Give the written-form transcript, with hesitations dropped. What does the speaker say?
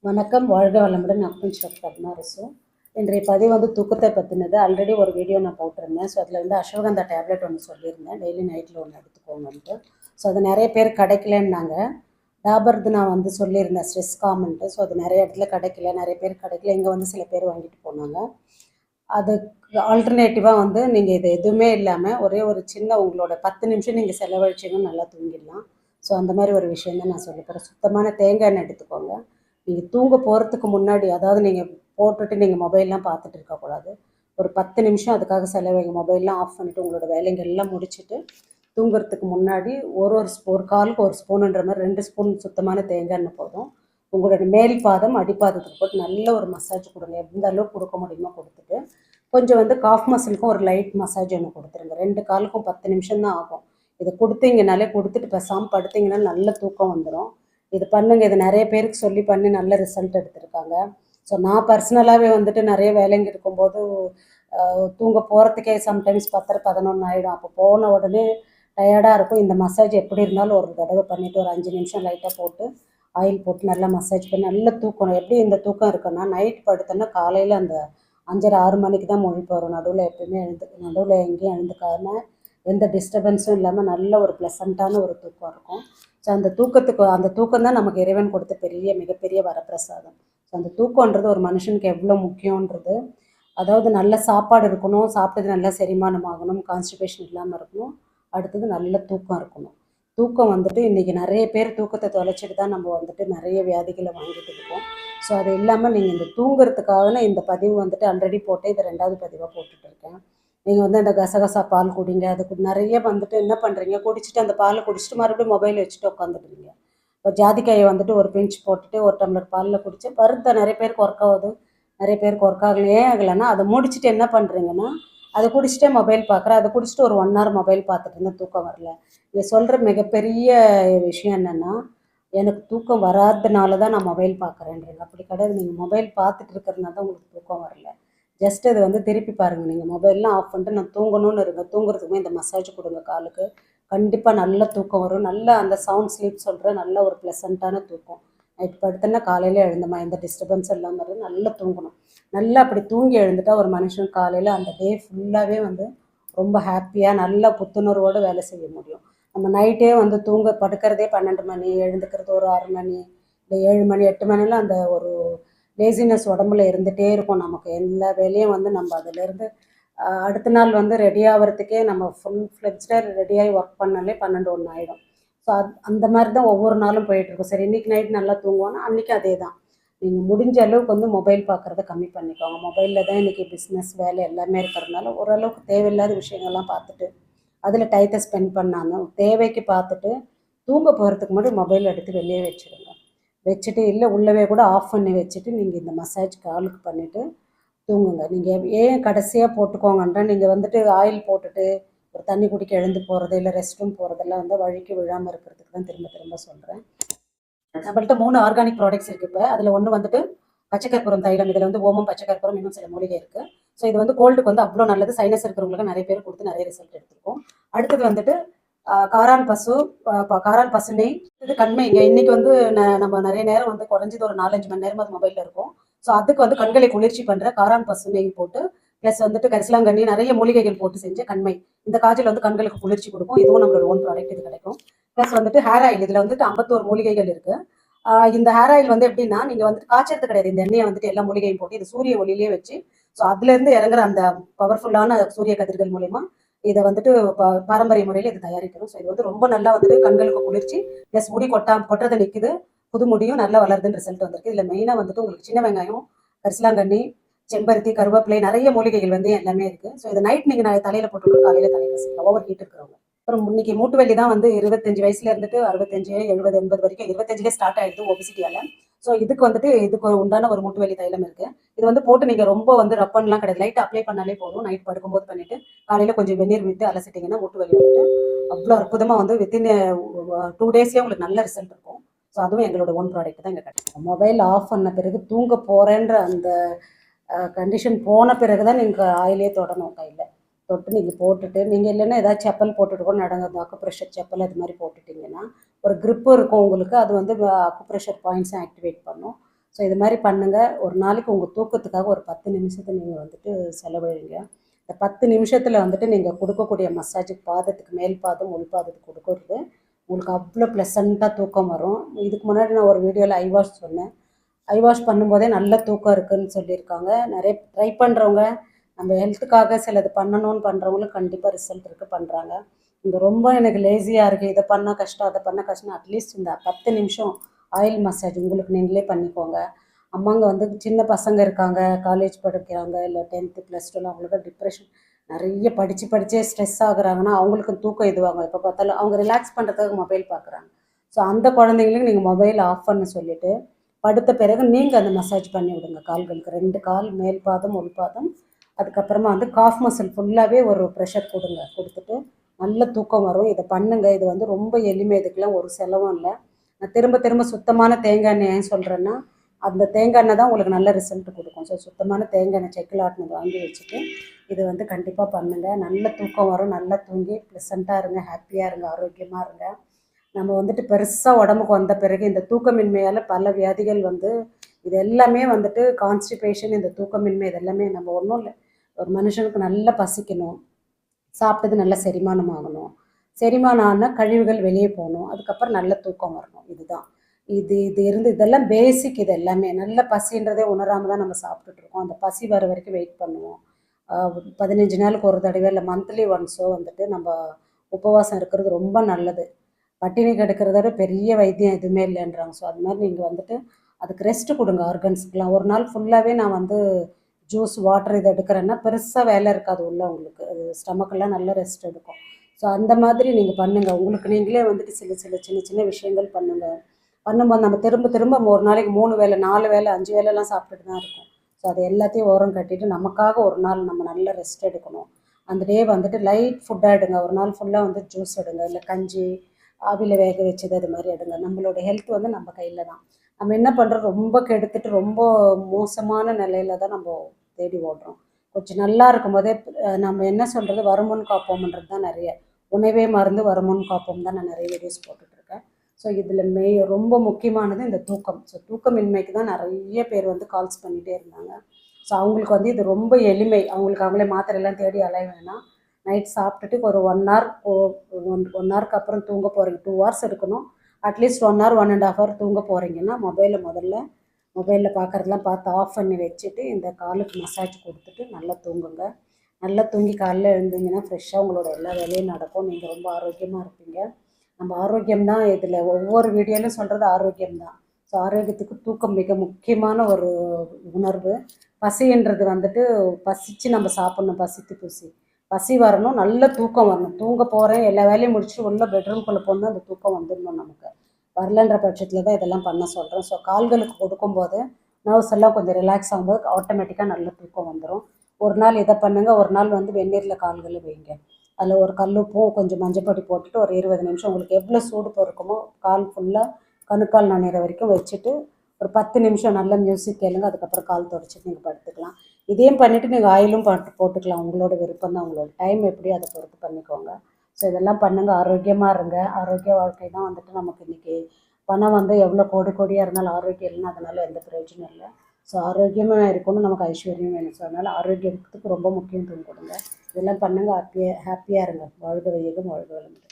வணக்கம், வாழ்க வளமுடன். அக்குபஞ்சர் பத்மாரசு. இன்றைய பதிவு வந்து தூக்கத்தை பற்றினது. ஆல்ரெடி ஒரு வீடியோ நான் போட்டிருந்தேன். ஸோ அதில் வந்து அஸ்வகந்தா டேப்லெட் ஒன்று சொல்லியிருந்தேன், டெய்லி நைட்டில் ஒன்று எடுத்துக்கோங்கன்ட்டு. ஸோ அது நிறைய பேர் கிடைக்கலன்னாங்க. டாபர்து நான் வந்து சொல்லியிருந்தேன், ஸ்ட்ரெஸ் காமன்ட்டு. ஸோ அது நிறைய இடத்துல கிடைக்கல, நிறைய பேர் கிடைக்கல. இங்கே வந்து சில பேர் வாங்கிட்டு போனாங்க. அதுக்கு ஆல்டர்னேட்டிவாக வந்து நீங்கள் இது எதுவுமே இல்லாமல் ஒரே ஒரு சின்ன உங்களோட 10 நிமிஷம் நீங்கள் செலவழிச்சிங்கன்னா நல்லா தூங்கிடலாம். ஸோ அந்த மாதிரி ஒரு விஷயம் தான் நான் சொல்லித்தரேன். சுத்தமான தேங்காய் எண்ணெய் எடுத்துக்கோங்க. நீங்கள் தூங்க போகிறதுக்கு முன்னாடி, அதாவது நீங்கள் போட்டுட்டு நீங்கள் மொபைல்லாம் பார்த்துட்டு இருக்கக்கூடாது. ஒரு 10 நிமிஷம் அதுக்காக செலவழிங்க. மொபைல்லாம் ஆஃப் பண்ணிவிட்டு உங்களோட வேலைங்கள் எல்லாம் முடிச்சுட்டு தூங்குறதுக்கு முன்னாடி ஒரு காலுக்கு ஒரு ஸ்பூனுன்ற மாதிரி 2 ஸ்பூன் சுத்தமான தேங்காய் எண்ணெய் போதும். உங்களோட மேல் பாதம் அடிப்பாதத்துக்கு போட்டு நல்ல ஒரு மசாஜ் கொடுங்க. எந்த அளவுக்கு கொடுக்க முடியுமோ கொடுத்துட்டு கொஞ்சம் வந்து காஃப் மசிலுக்கும் ஒரு லைட் மசாஜ் ஒன்று கொடுத்துருங்க. 2 காலுக்கும் 10 நிமிஷம் தான் ஆகும். இதை கொடுத்தீங்கனாலே, கொடுத்துட்டு பேசாமல் படுத்திங்கன்னா நல்ல தூக்கம் வந்துடும். இது பண்ணுங்கள். இது நிறைய பேருக்கு சொல்லி பண்ணி நல்ல ரிசல்ட் எடுத்திருக்காங்க. ஸோ நான் பர்சனலாகவே வந்துட்டு நிறைய வேலைங்க இருக்கும்போது தூங்க போகிறதுக்கே சம்டைம்ஸ் 10, 11 ஆகிடும். அப்போ போன உடனே டயர்டாக இருக்கும். இந்த மசாஜ் எப்படி இருந்தாலும் ஒரு தடவை பண்ணிவிட்டு ஒரு 5 நிமிஷம் லைட்டாக போட்டு ஆயில் போட்டு நல்லா மசாஜ் பண்ணி நல்ல தூக்கணும். எப்படி இந்த தூக்கம் இருக்குன்னா, நைட் படுத்தோன்னா காலையில் அந்த 5:30, 6 மணிக்கு தான் முழிப்பு வரும். நடுவில் எப்பயுமே நடுவில் எங்கேயும் எழுந்துக்காமல் எந்த டிஸ்டர்பன்ஸும் இல்லாமல் நல்ல ஒரு ப்ளசண்ட்டான ஒரு தூக்கம் இருக்கும். ஸோ அந்த தூக்கம் தான் நமக்கு இறைவன் கொடுத்த மிகப்பெரிய வரப்பிரசாதம். ஸோ அந்த தூக்கன்றது ஒரு மனுஷனுக்கு எவ்வளோ முக்கியன்றது, அதாவது நல்ல சாப்பாடு இருக்கணும், சாப்பிட்டது நல்லா செரிமானம் ஆகணும், கான்ஸ்டிபேஷன் இல்லாமல் இருக்கணும், அடுத்தது நல்ல தூக்கம் இருக்கணும். தூக்கம் வந்துட்டு இன்றைக்கி நிறைய பேர் தூக்கத்தை தொலைச்சிட்டு தான் நம்ம வந்துட்டு நிறைய வியாதிகளை வாங்கிட்டு இருக்கோம். ஸோ அது இல்லாமல் நீங்கள் இந்த தூங்குறதுக்காக இந்த பதிவு வந்துட்டு ஆல்ரெடி போட்டு இதை 2வது பதிவாக போட்டுட்டு இருக்கேன். நீங்கள் வந்து அந்த கசகசா பால் குடிங்க. அதுக்கு நிறைய வந்துட்டு என்ன பண்ணுறீங்க, குடிச்சிட்டு அந்த பாலை குடிச்சிட்டு மறுபடியும் மொபைல் வச்சுட்டு உட்காந்துடுறீங்க. இப்போ ஜாதிக்காயை வந்துட்டு ஒரு பிஞ்ச் போட்டுட்டு ஒரு டம்ளர் பாலில் குடிச்சு பருத்த நிறைய பேருக்கு ஒர்க் ஆகுது, நிறைய பேருக்கு ஒர்க் ஆகல. ஏன் ஆகலைன்னா, அதை முடிச்சுட்டு என்ன பண்ணுறீங்கன்னா, அதை குடிச்சிட்டே மொபைல் பார்க்குறேன். அதை குடிச்சிட்டு ஒரு 1 ஹவர் மொபைல் பார்த்துட்டு இருந்தால் தூக்கம் வரல. இதை சொல்கிற மிகப்பெரிய விஷயம் என்னென்னா, எனக்கு தூக்கம் வராதனால தான் நான் மொபைல் பார்க்குறேன்றீங்க. அப்படி கிடையாது. நீங்கள் மொபைல் பார்த்துட்டு இருக்கிறதுனால தான் உங்களுக்கு தூக்கம் வரல. ஜஸ்ட் அது வந்து திருப்பி பாருங்கள். நீங்கள் மொபைல்லாம் ஆஃப் பண்ணிட்டு நான் தூங்கணும்னு இருங்க. தூங்குறதுக்குமே இந்த மசாஜ் கொடுங்க காலுக்கு. கண்டிப்பாக நல்ல தூக்கம் வரும். நல்ல அந்த சவுண்ட் ஸ்லீப் சொல்கிற நல்ல ஒரு ப்ளசண்ட்டான தூக்கம். நைட் படுத்தோன்னா காலையில் எழுந்தமா எந்த டிஸ்டர்பன்ஸும் இல்லாமல் இருந்து நல்லா தூங்கணும். நல்லா அப்படி தூங்கி எழுந்துட்டா ஒரு மனுஷன் காலையில் அந்த டே ஃபுல்லாகவே வந்து ரொம்ப ஹாப்பியாக நல்ல புத்துணர்வோடு வேலை செய்ய முடியும். நம்ம நைட்டே வந்து தூங்க படுக்கிறதே 12 மணி, எழுந்துக்கிறது ஒரு 6 மணி, இல்லை 7 மணி 8 மணிலாம் அந்த ஒரு லேசினஸ் உடம்புல இருந்துகிட்டே இருக்கும். நமக்கு எல்லா வேலையும் வந்து நம்ம அதிலேருந்து அடுத்த நாள் வந்து ரெடி ஆகிறதுக்கே நம்ம ஃபுல் ஃப்ளெக்ஸ்டாக ரெடியாகி ஒர்க் பண்ணாலே 12, 1 ஆகிடும். ஸோ அந்த மாதிரி தான் ஒவ்வொரு நாளும் போயிட்டுருக்கும். சரி, இன்றைக்கி நைட் நல்லா தூங்குவோன்னா அன்றைக்கி அதே தான். நீங்கள் முடிஞ்ச அளவுக்கு வந்து மொபைல் பார்க்குறத கம்மி பண்ணிக்கோங்க. மொபைலில் தான் இன்றைக்கி பிஸ்னஸ் வேலை எல்லாமே இருக்கிறதுனால ஓரளவுக்கு தேவையில்லாத விஷயங்கள்லாம் பார்த்துட்டு அதில் டயத்தை ஸ்பெண்ட் பண்ணாமல் தேவைக்கு பார்த்துட்டு தூங்க போகிறதுக்கு முன்னாடி மொபைல் எடுத்து வெளியே வச்சுடுங்க. வச்சுட்டு இல்லை உள்ளவே கூட ஆஃப் பண்ணி வச்சுட்டு நீங்கள் இந்த மசாஜ் காலுக்கு பண்ணிவிட்டு தூங்குங்க. நீங்கள் ஏன் கடைசியாக போட்டுக்கோங்கன்றா, நீங்கள் வந்துட்டு ஆயில் போட்டுட்டு ஒரு தண்ணி குடிக்க எழுந்து போகிறது, இல்லை ரெஸ்ட் ரூம் போகிறதெல்லாம் வந்து வழிக்கு விழாமல் இருக்கிறதுக்கு தான் திரும்ப திரும்ப சொல்கிறேன். நம்மள்ட்ட 3 ஆர்கானிக் ப்ராடக்ட்ஸ் இருக்குது. இப்போ அதில் ஒன்று வந்துட்டு பச்சைக்கற்பூரம் தைலம். இதில் வந்து ஓமம், பச்சைக்கற்பூரம், இன்னும் சில மூலிகை இருக்குது. ஸோ இது வந்து கோல்டுக்கு வந்து அவ்வளோ நல்லது. சைனஸ் இருக்கிறவங்களுக்கு நிறைய பேர் கொடுத்து நிறைய ரிசல்ட் எடுத்துருக்கோம். அடுத்தது வந்துட்டு காரான் பசு நெய். இது கண்மைங்க. இன்றைக்கி வந்து நம்ம நிறைய நேரம் வந்து குறைஞ்சது ஒரு 4, 5 மணி நேரம் அது மொபைலில் இருக்கும். ஸோ அதுக்கு வந்து கண்களை குளிர்ச்சி பண்ணுற காரான் பசு நெய் போட்டு ப்ளஸ் வந்துட்டு கரிசலாங்கண்ணி நிறைய மூலிகைகள் போட்டு செஞ்ச கண்மை. இந்த காய்ச்சல் வந்து கண்களுக்கு குளிர்ச்சி கொடுக்கும். இதுவும் நம்மளோட ஓன் ப்ராடக்ட், இது கிடைக்கும். ப்ளஸ் வந்துட்டு ஹேர் ஆயில். இதில் வந்துட்டு 51 மூலிகைகள் இருக்குது. இந்த ஹேர் ஆயில் வந்து எப்படின்னா, நீங்கள் வந்துட்டு காய்ச்சறது கிடையாது. இந்த எண்ணெயை வந்துட்டு எல்லா மூலிகையும் போட்டு இது சூரிய ஒளியிலே வச்சு, ஸோ அதுலேருந்து இறங்குற அந்த பவர்ஃபுல்லான சூரிய கதிர்கள் மூலயமா இதை வந்துட்டு பாரம்பரிய முறையில் இது தயாரிக்கிறோம். ஸோ இது வந்து ரொம்ப நல்லா வந்துட்டு கண்களுக்கு குளிர்ச்சி ப்ளஸ் முடி கொட்டுறதை நிற்குது, புது முடியும் நல்லா வளருதுன்னு ரிசல்ட் வந்திருக்கு. இதில் மெயினாக வந்துட்டு உங்களுக்கு சின்ன வெங்காயம், கரிசலாங்கண்ணி, செம்பருத்தி, கருவேப்பிலை, நிறைய மூலிகைகள் வந்து எல்லாமே இருக்குது. ஸோ இதை நைட் நீங்கள் தலையில் போட்டுக்கணும், காலையில் தலையில் செய்யலாம். ஓவர் ஹீட் இருக்கிறவங்க. அப்புறம் இன்னைக்கு மூட்டு வலி தான் வந்து 25 வயசுல இருந்துட்டு 65, 70, 80 வரைக்கும் 25லே ஸ்டார்ட் ஆகிடுது ஒபிசிட்டியால். ஸோ இதுக்கு உண்டான ஒரு மூட்டு வலி தைலம் இருக்குது. இது வந்து போட்டு நீங்கள் ரொம்ப வந்து ரப் பண்ணலாம் கிடையாது. லைட்டாக அப்ளை பண்ணாலே போதும். நைட் படுக்கும்போது பண்ணிவிட்டு காலையில் கொஞ்சம் வெந்நீர் விட்டு அலசிட்டிங்கன்னா மூட்டு வலி வந்துட்டு அவ்வளோ அற்புதமாக வந்து வித்தின் 2 டேஸ்லேயே உங்களுக்கு நல்ல ரிசல்ட் இருக்கும். ஸோ அதுவும் எங்களோட ஓன் ப்ராடக்ட் தான் இங்கே கிடைக்கும். மொபைல் ஆஃப் பண்ண பிறகு தூங்க போகிறேன்ற அந்த கண்டிஷன் போன பிறகு தான் நீங்கள் ஆயிலே தொடணும். கையில் தொட்டு நீங்கள் போட்டுட்டு, நீங்கள் இல்லைன்னா ஏதாவது செப்பல் போட்டுட்டு கூட நடங்க. அந்த அக்குப்ரெஷர் செப்பல் அது மாதிரி போட்டுட்டிங்கன்னா ஒரு க்ரிப்பு இருக்கும் உங்களுக்கு. அது வந்து அக்குப்ரெஷர் பாயிண்ட்ஸும் ஆக்டிவேட் பண்ணும். ஸோ இது மாதிரி பண்ணுங்கள். ஒரு நாளைக்கு உங்கள் தூக்கத்துக்காக ஒரு 10 நிமிஷத்தை நீங்கள் வந்துட்டு செலவழிங்க. இந்த 10 நிமிஷத்தில் வந்துட்டு நீங்கள் கொடுக்கக்கூடிய மசாஜ் பாதத்துக்கு மேல் பாதம் உள் பாதத்துக்கு கொடுக்கறது உங்களுக்கு அவ்வளோ ப்ளசண்ட்டாக தூக்கம் வரும். இதுக்கு முன்னாடி நான் ஒரு வீடியோவில் ஐ வாஷ் சொன்னேன். ஐ வாஷ் பண்ணும்போதே நல்ல தூக்கம் இருக்குதுன்னு சொல்லியிருக்காங்க. நிறைய ட்ரை பண்ணுறவங்க, நம்ம ஹெல்த்துக்காக சிலது பண்ணணும்னு பண்ணுறவங்களும் கண்டிப்பாக ரிசல்ட் இருக்குது, பண்ணுறாங்க. இங்கே ரொம்ப எனக்கு லேசியாக இருக்குது, இதை பண்ணால் கஷ்டம் அதை பண்ணால் கஷ்டம், அட்லீஸ்ட் இந்த 10 நிமிஷம் ஆயில் மசாஜ் உங்களுக்கு நீங்களே பண்ணிக்கோங்க. அம்மாங்க வந்து சின்ன பசங்க இருக்காங்க, காலேஜ் படிக்கிறாங்க, இல்லை 10th +2 அவங்களுக்கு டிப்ரெஷன் நிறைய படித்தே ஸ்ட்ரெஸ் ஆகுறாங்கன்னா அவங்களுக்கு தூக்கம் இதுவாங்க. எப்போ பார்த்தாலும் அவங்க ரிலாக்ஸ் பண்ணுறதுக்காக மொபைல் பார்க்குறாங்க. ஸோ அந்த குழந்தைங்களுக்கு நீங்கள் மொபைல் ஆஃப் பண்ண சொல்லிவிட்டு படுத்த பிறகு நீங்கள் அந்த மசாஜ் பண்ணி விடுங்க. கால்களுக்கு 2 கால், மேல் பாதம் உள் பாதம். அதுக்கப்புறமா வந்து காஃப் மசில் ஃபுல்லாகவே ஒரு ப்ரெஷர் கொடுத்துட்டு நல்ல தூக்கம் வரும். இதை பண்ணுங்கள். இது வந்து ரொம்ப எளிமை, இதுக்கெல்லாம் ஒரு செலவும் இல்லை. நான் திரும்ப சுத்தமான தேங்காய் எண்ணெய் ஏன் சொல்கிறேன்னா, அந்த தேங்காய் எண்ணெய் தான் உங்களுக்கு நல்ல ரிசல்ட் கொடுக்கும். ஸோ சுத்தமான தேங்காய் எண்ணெய் செக்கில் ஆட்டினது வாங்கி வச்சுட்டு இது வந்து கண்டிப்பாக பண்ணுங்கள். நல்ல தூக்கம் வரும். நல்லா தூங்கி ப்ளசண்ட்டாக இருங்க, ஹாப்பியாக இருங்க, ஆரோக்கியமாக இருங்க. நம்ம வந்துட்டு பெருசாக உடம்புக்கு வந்த பிறகு இந்த தூக்கமின்மையால் பல வியாதிகள் வந்து இது எல்லாமே வந்துட்டு கான்ஸ்டிபேஷன், இந்த தூக்கமின்மை, இது எல்லாமே நம்ம ஒன்றும் இல்லை. ஒரு மனுஷனுக்கு நல்லா பசிக்கணும், சாப்பிட்டது நல்லா செரிமானம் ஆகணும், செரிமானம் ஆனால் கழிவுகள் வெளியே போகணும், அதுக்கப்புறம் நல்ல தூக்கம் வரணும். இதுதான் இது இதெல்லாம் பேசிக். இது எல்லாமே நல்ல பசின்றதே உணராமல் தான் நம்ம சாப்பிட்டுட்ருக்கோம். அந்த பசி வர வரைக்கும் வெயிட் பண்ணுவோம். 15 நாளுக்கு ஒரு தடவை இல்லை மந்த்லி ஒன்ஸோ வந்துட்டு நம்ம உபவாசம் இருக்கிறது ரொம்ப நல்லது. பட்டினி கெடுக்கிறத விட பெரிய வைத்தியம் எதுவுமே இல்லைன்றாங்க. ஸோ அது மாதிரி நீங்கள் வந்துட்டு அதுக்கு ரெஸ்ட்டு கொடுங்க. ஆர்கன்ஸுக்கெலாம் ஒரு நாள் ஃபுல்லாகவே நான் வந்து ஜூஸ் வாட்டர் இதை எடுக்கிறேன்னா பெருசாக வேலை இருக்காது உள்ள உங்களுக்கு. அது ஸ்டமக்கெல்லாம் நல்ல ரெஸ்ட் எடுக்கும். ஸோ அந்த மாதிரி நீங்கள் பண்ணுங்கள். உங்களுக்கு நீங்களே வந்துட்டு சின்ன சின்ன விஷயங்கள் பண்ணுங்கள். பண்ணும்போது நம்ம திரும்ப ஒரு நாளைக்கு 3 வேளை 4 வேளை 5 வேளைலாம் சாப்பிட்டுட்டு தான் இருக்கும். ஸோ அது எல்லாத்தையும் ஓரம் கட்டிட்டு நமக்காக ஒரு நாள் நம்ம நல்ல ரெஸ்ட் எடுக்கணும். அந்த டே வந்துட்டு லைட் ஃபுட்டாக எடுங்க. ஒரு நாள் ஃபுல்லாக வந்து ஜூஸ் எடுங்க, இல்லை கஞ்சி ஆவியில் வேக வச்சது அது மாதிரி எடுங்க. நம்மளோட ஹெல்த் வந்து நம்ம கையில் தான். நம்ம என்ன பண்ணுறோம், ரொம்ப கெடுத்துட்டு ரொம்ப மோசமான நிலையில தான் நம்ம தேடி ஓடுறோம். கொஞ்சம் நல்லா இருக்கும்போதே நம்ம என்ன சொல்கிறது, வருமுன் காப்போம்ன்றது தான் நிறைய. உணவே மருந்து வருமுன் காப்போம் தான் நான் நிறைய வீடியோஸ் போட்டுட்ருக்கேன். ஸோ இதில் ரொம்ப முக்கியமானது இந்த தூக்கம். ஸோ தூக்கமின்மைக்கு தான் நிறைய பேர் வந்து கால்ஸ் பண்ணிகிட்டே இருந்தாங்க. ஸோ அவங்களுக்கு வந்து இது ரொம்ப எளிமை. அவங்களுக்கு அவங்களே மாத்திரையெல்லாம் தேடி அலைய வேணாம். நைட் சாப்பிட்டுட்டு ஒரு 1 ஹவர் 1 ஹவருக்கு அப்புறம் தூங்க போகிறீங்க. 2 ஹவர்ஸ் இருக்கணும். அட்லீஸ்ட் 1 ஹவர் 1.5 ஹவர் தூங்க போகிறீங்கன்னா மொபைலில் பார்க்குறதெல்லாம் பார்த்து ஆஃப் பண்ணி வச்சுட்டு இந்த காலுக்கு மசாஜ் கொடுத்துட்டு நல்லா தூங்குங்க. நல்லா தூங்கி காலையில் எழுந்தீங்கன்னா ஃப்ரெஷ்ஷாக உங்களோட எல்லா வேலையும் நடக்கும். நீங்கள் ரொம்ப ஆரோக்கியமாக இருப்பீங்க. நம்ம ஆரோக்கியம்தான் இதில் ஒவ்வொரு வீடியோலையும் சொல்கிறது ஆரோக்கியம்தான். ஸோ ஆரோக்கியத்துக்கு தூக்கம் மிக முக்கியமான ஒரு உணர்வு. பசின்றது வந்துட்டு பசித்து நம்ம சாப்பிட்ணும். பசி வரணும், நல்ல தூக்கம் வரணும். தூங்க போகிறேன் எல்லா வேலையும் முடிச்சுட்டு உள்ள பெட்ரூம்குள்ளே போனால் அந்த தூக்கம் வந்துடணும். நமக்கு வரலன்ற பட்சத்தில் தான் இதெல்லாம் பண்ண சொல்கிறேன். ஸோ கால்களுக்கு கொடுக்கும்போது நர்வ்ஸ் எல்லாம் கொஞ்சம் ரிலாக்ஸ் ஆகும்போது ஆட்டோமேட்டிக்காக நல்ல தூக்கம் வந்துடும். ஒரு நாள் இதை பண்ணுங்கள். ஒரு நாள் வந்து வெந்நீரில் கால்களை வைங்க. அதில் ஒரு கல்லுப்பும் கொஞ்சம் மஞ்சப்பொடி போட்டுட்டு ஒரு 20 நிமிஷம் உங்களுக்கு எவ்வளோ சூடு பொறுக்குமோ கால் ஃபுல்லாக கணுக்கால் நனைகிற வரைக்கும் வச்சுட்டு ஒரு 10 நிமிஷம் நல்ல மியூசிக் கேளுங்க. அதுக்கப்புறம் கால் துடைச்சிட்டு நீங்கள் படுத்துக்கலாம். இதையும் பண்ணிவிட்டு நீங்கள் ஆயிலும் போட்டுக்கலாம். உங்களோட விருப்பம் தான், உங்களோட டைம் எப்படி அதை பொறுத்து பண்ணிக்கோங்க. ஸோ இதெல்லாம் பண்ணுங்கள். ஆரோக்கியமாக இருங்க. ஆரோக்கிய வாழ்க்கை தான் வந்துட்டு நமக்கு இன்றைக்கி. பணம் வந்து எவ்வளோ கோடியாக இருந்தாலும் ஆரோக்கியம் இல்லைன்னா அதனால் எந்த பிரயோஜனம் இல்லை. ஸோ ஆரோக்கியமாக இருக்கணும், நமக்கு ஐஸ்வர்யம் வேணும். ஸோ அதனால் ஆரோக்கியத்துக்கு ரொம்ப முக்கியத்துவம் கொடுங்க. இதெல்லாம் பண்ணுங்கள். ஹாப்பியாக இருங்க. வாழ்க வையகம், வாழ்க வளமுடன்.